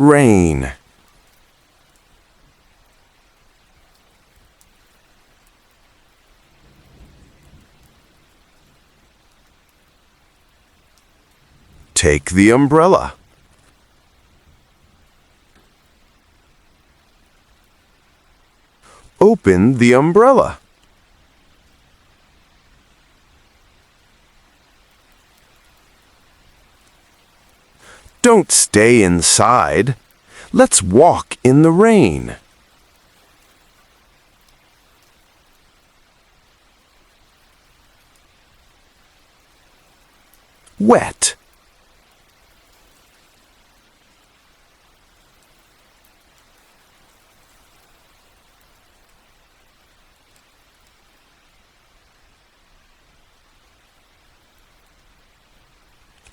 rain. Take the umbrella. Open the umbrella. Don't stay inside. Let's walk in the rain. Wet.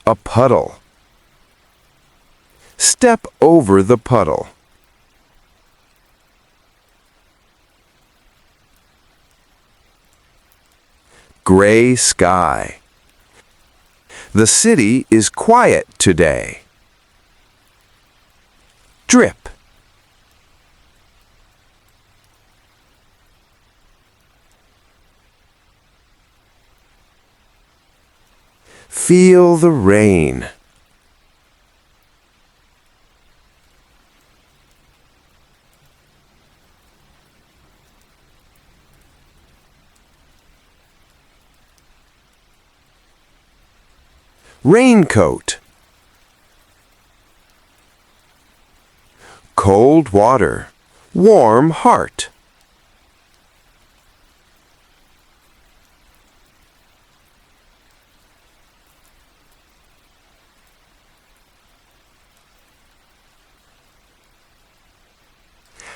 A puddle. Step over the puddle. Gray sky. The city is quiet today. Drip. Feel the rain. Raincoat. Cold water, warm heart.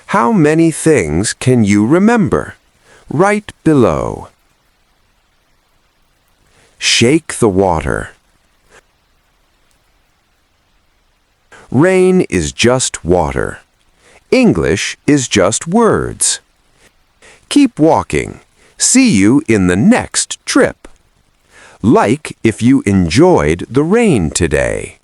How many things can you remember? Write below. Shake the water. Rain is just water. English is just words. Keep walking. See you in the next trip. Like if you enjoyed the rain today.